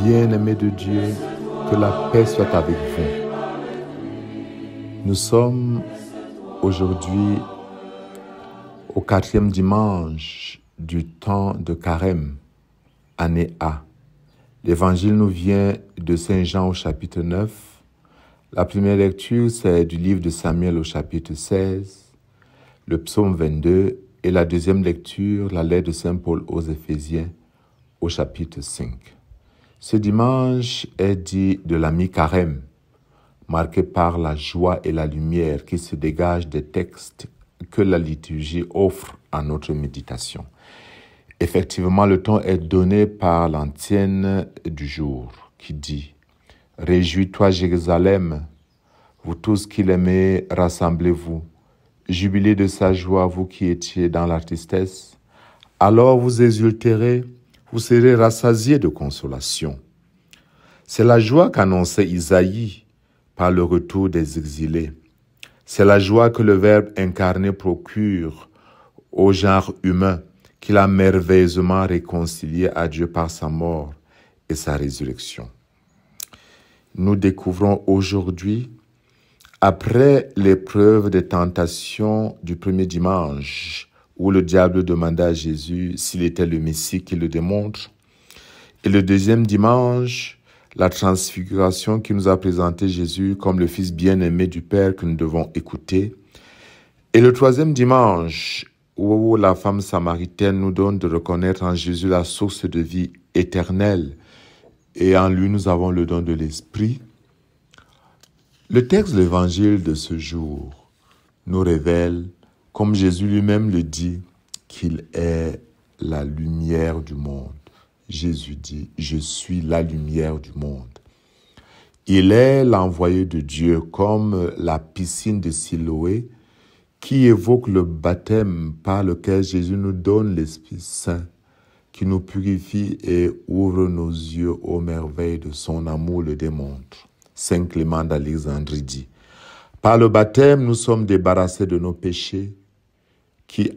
bien-aimés de Dieu, que la paix soit avec vous. Nous sommes aujourd'hui au 4e dimanche du temps de Carême, année A. L'évangile nous vient de Saint Jean au chapitre 9. La première lecture, c'est du livre de Samuel au chapitre 16, le psaume 22, et la deuxième lecture, la lettre de Saint Paul aux Éphésiens au chapitre 5. Ce dimanche est dit de la mi-carême, marqué par la joie et la lumière qui se dégagent des textes que la liturgie offre à notre méditation. Effectivement, le ton est donné par l'antienne du jour qui dit « Réjouis-toi Jérusalem, vous tous qui l'aimez, rassemblez-vous. Jubilez de sa joie, vous qui étiez dans la tristesse. Alors vous exulterez, vous serez rassasiés de consolation. » C'est la joie qu'annonçait Isaïe par le retour des exilés. C'est la joie que le Verbe incarné procure au genre humain qu'il a merveilleusement réconcilié à Dieu par sa mort et sa résurrection. Nous découvrons aujourd'hui, après l'épreuve des tentations du premier dimanche, où le diable demanda à Jésus s'il était le Messie qui le démontre, et le deuxième dimanche, la transfiguration qui nous a présenté Jésus comme le Fils bien-aimé du Père que nous devons écouter, et le troisième dimanche, où la femme samaritaine nous donne de reconnaître en Jésus la source de vie éternelle, et en lui nous avons le don de l'Esprit. Le texte de l'Évangile de ce jour nous révèle, comme Jésus lui-même le dit, qu'il est la lumière du monde. Jésus dit, « Je suis la lumière du monde ». Il est l'envoyé de Dieu comme la piscine de Siloé qui évoque le baptême par lequel Jésus nous donne l'Esprit Saint qui nous purifie et ouvre nos yeux aux merveilles de son amour, le démontre. Saint Clément d'Alexandrie dit, « Par le baptême, nous sommes débarrassés de nos péchés qui,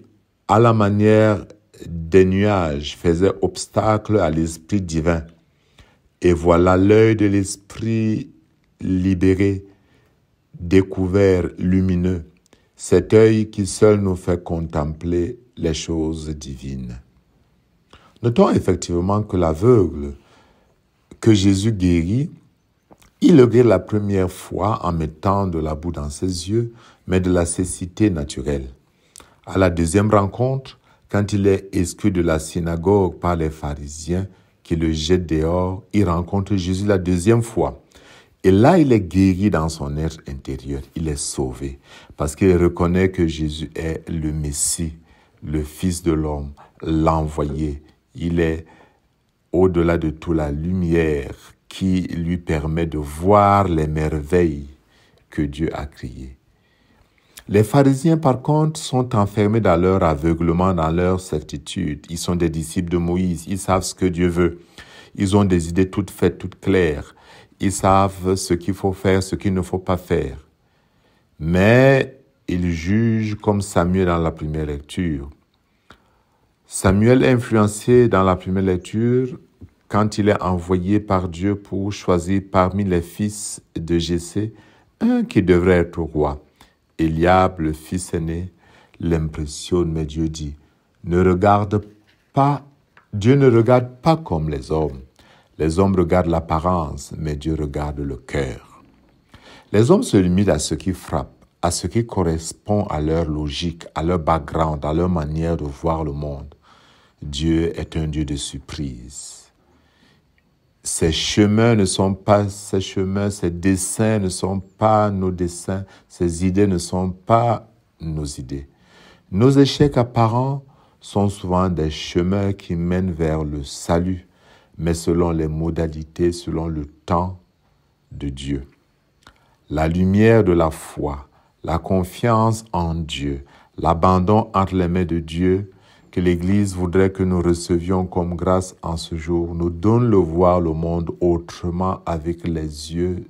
à la manière des nuages, faisaient obstacle à l'Esprit divin. Et voilà l'œil de l'Esprit libéré, découvert, lumineux, cet œil qui seul nous fait contempler les choses divines. » Notons effectivement que l'aveugle que Jésus guérit, il le guérit la première fois en mettant de la boue dans ses yeux, mais de la cécité naturelle. À la deuxième rencontre, quand il est exclu de la synagogue par les pharisiens qui le jettent dehors, il rencontre Jésus la deuxième fois. Et là, il est guéri dans son être intérieur. Il est sauvé parce qu'il reconnaît que Jésus est le Messie, le Fils de l'homme, l'envoyé. Il est au-delà de tout la lumière qui lui permet de voir les merveilles que Dieu a créées. Les pharisiens, par contre, sont enfermés dans leur aveuglement, dans leur certitude. Ils sont des disciples de Moïse. Ils savent ce que Dieu veut. Ils ont des idées toutes faites, toutes claires. Ils savent ce qu'il faut faire, ce qu'il ne faut pas faire. Mais ils jugent comme Samuel dans la première lecture. Samuel est influencé dans la première lecture quand il est envoyé par Dieu pour choisir parmi les fils de Jessé un qui devrait être roi. Eliab, le fils aîné, l'impressionne, mais Dieu dit, Dieu ne regarde pas comme les hommes. Les hommes regardent l'apparence, mais Dieu regarde le cœur. Les hommes se limitent à ce qui frappe, à ce qui correspond à leur logique, à leur background, à leur manière de voir le monde. Dieu est un Dieu de surprise. Ses chemins ne sont pas ses chemins, ses desseins ne sont pas nos desseins, ses idées ne sont pas nos idées. Nos échecs apparents sont souvent des chemins qui mènent vers le salut, mais selon les modalités, selon le temps de Dieu. La lumière de la foi, la confiance en Dieu, l'abandon entre les mains de Dieu, que l'Église voudrait que nous recevions comme grâce en ce jour, nous donne le voir le monde autrement avec les yeux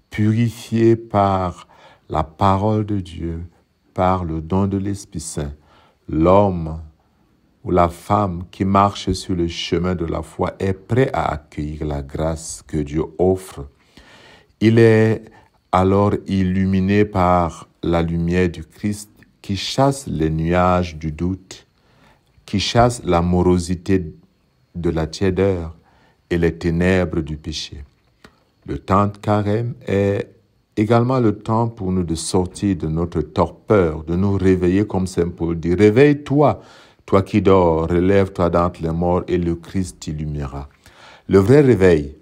purifiés par la parole de Dieu, par le don de l'Esprit Saint. L'homme où la femme qui marche sur le chemin de la foi est prête à accueillir la grâce que Dieu offre. Il est alors illuminé par la lumière du Christ qui chasse les nuages du doute, qui chasse la morosité de la tiédeur et les ténèbres du péché. Le temps de carême est également le temps pour nous de sortir de notre torpeur, de nous réveiller comme Saint Paul dit. Réveille-toi, toi qui dors, relève-toi d'entre les morts et le Christ t'illuminera. Le vrai réveil,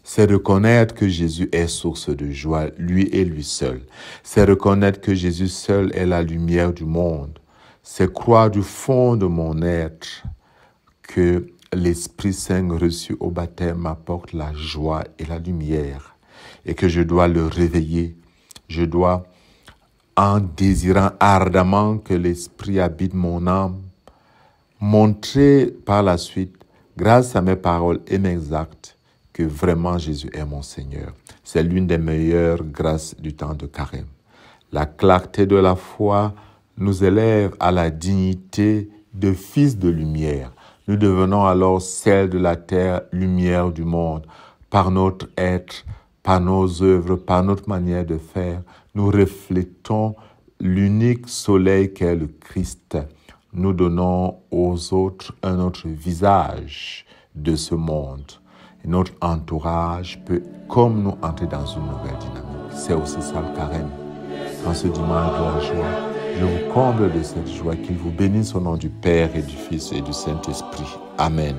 c'est reconnaître que Jésus est source de joie, lui et lui seul. C'est reconnaître que Jésus seul est la lumière du monde. C'est croire du fond de mon être que l'Esprit Saint reçu au baptême m'apporte la joie et la lumière et que je dois le réveiller. Je dois, en désirant ardemment que l'Esprit habite mon âme, montrer par la suite, grâce à mes paroles et mes actes, que vraiment Jésus est mon Seigneur. C'est l'une des meilleures grâces du temps de carême. La clarté de la foi nous élève à la dignité de fils de lumière. Nous devenons alors sel de la terre, lumière du monde. Par notre être, par nos œuvres, par notre manière de faire, nous reflétons l'unique soleil qu'est le Christ. Nous donnons aux autres un autre visage de ce monde. Et notre entourage peut, comme nous, entrer dans une nouvelle dynamique. C'est aussi ça le carême. En ce dimanche de la joie, je vous comble de cette joie, qu'il vous bénisse au nom du Père et du Fils et du Saint-Esprit. Amen.